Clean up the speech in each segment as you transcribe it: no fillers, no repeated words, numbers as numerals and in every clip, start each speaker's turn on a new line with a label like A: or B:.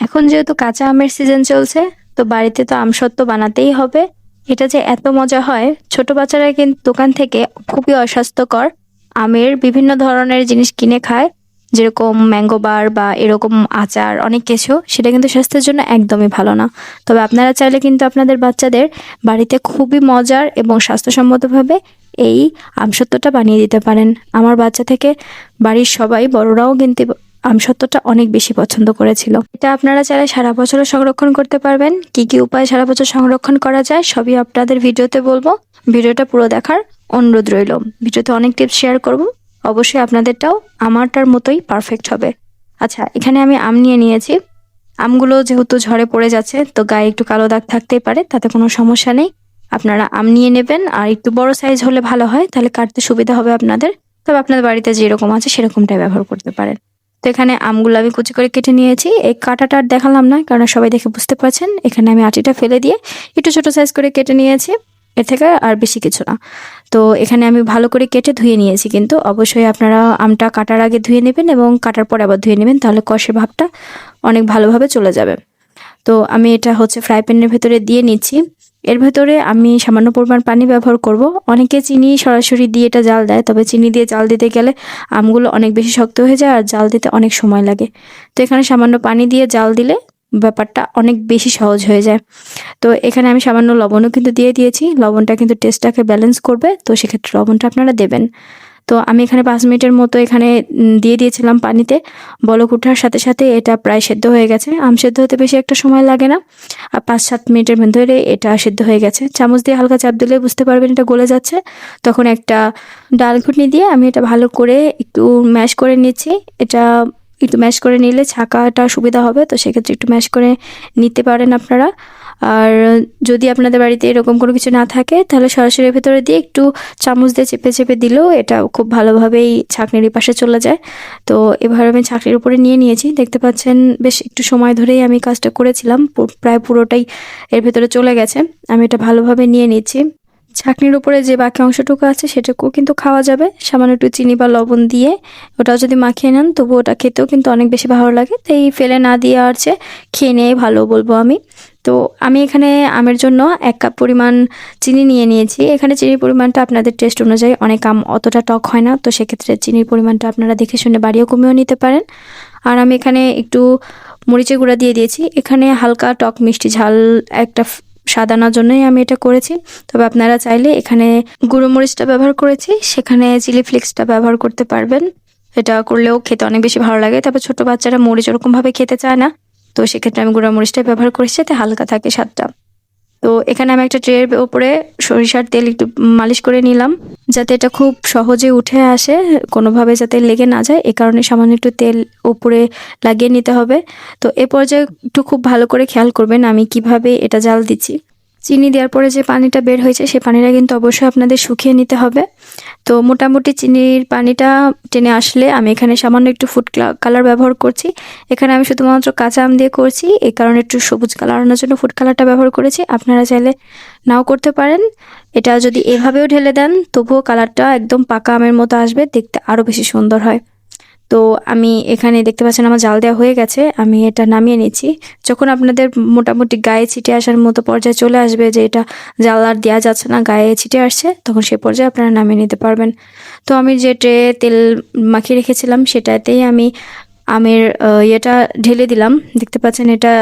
A: এখন যেহেতু কাঁচা আমের সিজন চলছে, তো বাড়িতে তো আমসত্ত্ব বানাতেই হবে। এটা যে এত মজা হয়, ছোট বাচ্চারা কিন্তু দোকান থেকে খুবই অস্বাস্থ্যকর আমের বিভিন্ন ধরনের জিনিস কিনে খায়, যেরকম ম্যাঙ্গো বার বা এরকম আচার অনেক কিছু, সেটা কিন্তু স্বাস্থ্যের জন্য একদমই ভালো না। তবে আপনারা চাইলে কিন্তু আপনাদের বাচ্চাদের বাড়িতে খুবই মজার এবং স্বাস্থ্যসম্মতভাবে এই আমসত্ত্বটা বানিয়ে দিতে পারেন। আমার বাচ্চা থেকে বাড়ির সবাই বড়রাও কিন্তু আমসত্ত্বটা অনেক বেশি পছন্দ করেছিল। এটা আপনারা চাইলে সারা বছরও সংরক্ষণ করতে পারবেন। কি কি উপায়ে সারা বছর সংরক্ষণ করা যায় সবই আপনাদের ভিডিওতে বলবো। ভিডিওটা পুরো দেখার অনুরোধ রইল। ভিডিওতে অনেক টিপস শেয়ার করব, অবশ্যই আপনাদেরটাও আমারটার মতোই পারফেক্ট হবে। আচ্ছা, এখানে আমি আম নিয়ে নিয়েছি। আমগুলো যেহেতু ঝড়ে পড়ে যাচ্ছে, তো গায়ে একটু কালো দাগ থাকতেই পারে, তাতে কোনো সমস্যা নেই। আপনারা আম নিয়ে নেবেন, আর একটু বড় সাইজ হলে ভালো হয়, তাহলে কাটতে সুবিধা হবে আপনাদের। তবে আপনাদের বাড়িতে যেরকম আছে সেরকমটাই ব্যবহার করতে পারেন। তো এখানে আমগুলো আমি কুচি করে কেটে নিয়েছি। এই কাটাটা আর দেখালাম না, কারণ সবাই দেখে বুঝতে পারছেন। এখানে আমি আটিটা ফেলে দিয়ে একটু ছোট সাইজ করে কেটে নিয়েছি, এর থেকে আর বেশি কিছু না। তো এখানে আমি ভালো করে কেটে ধুয়ে নিয়েছি, কিন্তু অবশ্যই আপনারা আমটা কাটার আগে ধুয়ে নেবেন এবং কাটার পর আবার ধুয়ে নেবেন, তাহলে কষের ভাবটা অনেক ভালোভাবে চলে যাবে। তো আমি এটা হচ্ছে ফ্রাই প্যানের ভেতরে দিয়ে নিচ্ছি। এর ভেতরে আমি সামান্য পরিমাণ পানি ব্যবহার করব। অনেকে চিনি সরাসরি দিয়ে এটা জাল দেয়, তবে চিনি দিয়ে জাল দিতে গেলে আমগুলো অনেক বেশি শক্ত হয়ে যায় আর জাল দিতে অনেক সময় লাগে। তো এখানে সামান্য পানি দিয়ে জাল দিলে ব্যাপারটা অনেক বেশি সহজ হয়ে যায়। তো এখানে আমি সামান্য লবণও কিন্তু দিয়ে দিয়েছি। লবণটা কিন্তু টেস্টটাকে ব্যালেন্স করবে, তো সেক্ষেত্রে লবণটা আপনারা দেবেন। তো আমি এখানে 5 মিনিটের মতো এখানে দিয়ে দিয়েছিলাম পানিতে। বলক ওঠার সাথে সাথে এটা প্রায় সেদ্ধ হয়ে গেছে। আম সেদ্ধ হতে বেশি একটা সময় লাগে না, আর 5-7 মিনিটের ভেতরে এটা সেদ্ধ হয়ে গেছে। চামচ দিয়ে হালকা চাপ দিলে বুঝতে পারবেন এটা গলে যাচ্ছে। তখন একটা ডাল ঘুটনি দিয়ে আমি এটা ভালো করে একটু ম্যাশ করে নিচ্ছি। এটা একটু ম্যাশ করে নিলে ছাকাটা সুবিধা হবে, তো সেক্ষেত্রে একটু ম্যাশ করে নিতে পারেন আপনারা। আর যদি আপনাদের বাড়িতে এরকম কোনো কিছু না থাকে, তাহলে সরাসরি ভেতরে দিয়ে একটু চামচ দিয়ে চেপে চেপে দিলেও এটা খুব ভালোভাবেই ছাঁকনির পাশে চলে যায়। তো এভাবে আমি ছাঁকনির উপরে নিয়ে নিয়েছি। দেখতে পাচ্ছেন বেশ একটু সময় ধরেই আমি কাজটা করেছিলাম, প্রায় পুরোটাই এর ভেতরে চলে গেছে। আমি এটা ভালোভাবে নিয়ে নিচ্ছি। ছাঁকনির উপরে যে বাকি অংশটুকু আছে সেটাকেও কিন্তু খাওয়া যাবে সামান্য একটু চিনি বা লবণ দিয়ে। ওটাও যদি মাখিয়ে নেন তবু ওটা খেতেও কিন্তু অনেক বেশি ভালো লাগে। তাই ফেলে না দিয়ে আর চেয়ে খেয়ে নিয়ে ভালো বলবো আমি। তো আমি এখানে আমের জন্য 1 কাপ পরিমাণ চিনি নিয়ে নিয়েছি। এখানে চিনির পরিমাণটা আপনাদের টেস্ট অনুযায়ী, অনেক আম অতটা টক হয় না, তো সেক্ষেত্রে চিনির পরিমাণটা আপনারা দেখে শুনে বাড়িয়েও কমিয়েও নিতে পারেন। আর আমি এখানে একটু মরিচের গুঁড়া দিয়ে দিয়েছি। এখানে হালকা টক মিষ্টি ঝাল একটা স্বাদ আনার জন্যই আমি এটা করেছি। তবে আপনারা চাইলে এখানে গুঁড়ো মরিচটা ব্যবহার করেছি, সেখানে চিলি ফ্লেক্সটা ব্যবহার করতে পারবেন। এটা করলেও খেতে অনেক বেশি ভালো লাগে। তবে ছোট বাচ্চারা মরিচ ওরকমভাবে খেতে চায় না, তো সেক্ষেত্রে আমি গুঁড়া মরিচটা ব্যবহার করেছি যাতে হালকা থাকে স্বাদটা। তো এখানে আমি একটা ট্রের উপরে সরিষার তেল একটু মালিশ করে নিলাম, যাতে এটা খুব সহজে উঠে আসে, কোনোভাবে যাতে লেগে না যায়। এ কারণে সামান্য একটু তেল উপরে লাগিয়ে নিতে হবে। তো এ পর্যায়ে একটু খুব ভালো করে খেয়াল করবেন আমি কিভাবে এটা জাল দিচ্ছি। চিনি দেওয়ার পরে যে পানিটা বের হয়েছে সেই পানিটা কিন্তু অবশ্যই আপনাদের শুকিয়ে নিতে হবে। তো মোটামুটি চিনির পানিটা টেনে আসলে আমি এখানে সামান্য একটু ফুড কালার ব্যবহার করছি। এখানে আমি শুধুমাত্র কাঁচা আম দিয়ে করছি, এই কারণে একটু সবুজ কালার আনার জন্য ফুড কালারটা ব্যবহার করেছি। আপনারা চাইলে নাও করতে পারেন। এটা যদি এভাবেও ঢেলে দেন তবুও কালারটা একদম পাকা আমের মতো আসবে, দেখতে আরও বেশি সুন্দর হয়। তো আমি এখানে দেখতে পাচ্ছেন আমার জাল দেওয়া হয়ে গেছে, আমি এটা নামিয়ে নিচ্ছি। যখন আপনাদের মোটামুটি গায়ে ছিটে আসার মতো পর্যায়ে চলে আসবে যে এটা জাল আর দেওয়া যাচ্ছে না, গায়ে ছিটে আসছে, তখন সেই পর্যায়ে আপনারা নামিয়ে নিতে পারবেন। তো আমি যে ট্রে তেল মাখিয়ে রেখেছিলাম সেটাতেই আমি আমের ইয়েটা ঢেলে দিলাম। দেখতে পাচ্ছেন এটা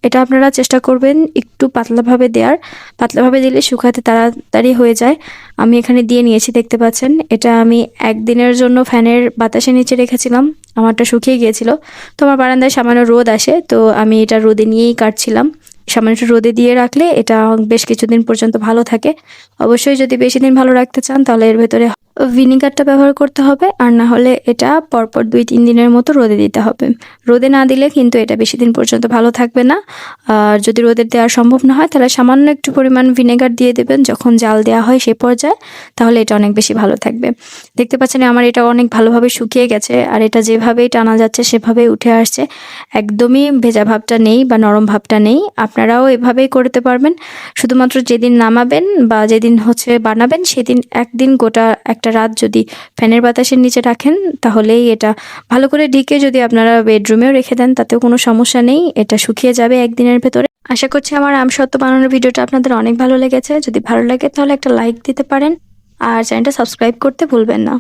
A: এটা আপনারা চেষ্টা করবেন একটু পাতলাভাবে দেওয়ার। পাতলাভাবে দিলে শুকাতে তাড়াতাড়ি হয়ে যায়। আমি এখানে দিয়ে নিয়েছি, দেখতে পাচ্ছেন। এটা আমি 1 দিনের জন্য ফ্যানের বাতাসে নিচে রেখেছিলাম, আমারটা শুকিয়ে গিয়েছিল। তো আমার বারান্দায় সামান্য রোদ আসে, তো আমি এটা রোদে নিয়েই কাটছিলাম। সামান্য একটু রোদে দিয়ে রাখলে এটা বেশ কিছুদিন পর্যন্ত ভালো থাকে। অবশ্যই যদি বেশি দিন ভালো রাখতে চান তাহলে এর ভেতরে ভিনিগারটা ব্যবহার করতে হবে, আর না হলে এটা পরপর 2-3 দিনের মতো রোদে দিতে হবে। রোদে না দিলে কিন্তু এটা বেশি দিন পর্যন্ত ভালো থাকবে না। আর যদি রোদে দেওয়া সম্ভব না হয় তাহলে সামান্য একটু পরিমাণ ভিনেগার দিয়ে দেবেন যখন জাল দেওয়া হয় সে পর্যায়ে, তাহলে এটা অনেক বেশি ভালো থাকবে। দেখতে পাচ্ছেন আমার এটা অনেক ভালোভাবে শুকিয়ে গেছে, আর এটা যেভাবেই টানা যাচ্ছে সেভাবেই উঠে আসছে। একদমই ভেজা ভাবটা নেই বা নরম ভাবটা নেই। আপনারাও এভাবেই করতে পারবেন। শুধুমাত্র যেদিন নামাবেন বা যেদিন হচ্ছে বানাবেন সেদিন একদিন গোটা একটা একটা রাত যদি ফ্যানের বাতাসের নিচে রাখেন তাহলেই এটা ভালো করে ঢেকে যদি আপনারা বেডরুমেও রেখে দেন তাতেও কোনো সমস্যা নেই, এটা শুকিয়ে যাবে একদিনের ভেতরে। আশা করছি আমার আমসত্ত্ব বানানোর ভিডিওটা আপনাদের অনেক ভালো লেগেছে। যদি ভালো লাগে তাহলে একটা লাইক দিতে পারেন আর চ্যানেলটা সাবস্ক্রাইব করতে ভুলবেন না।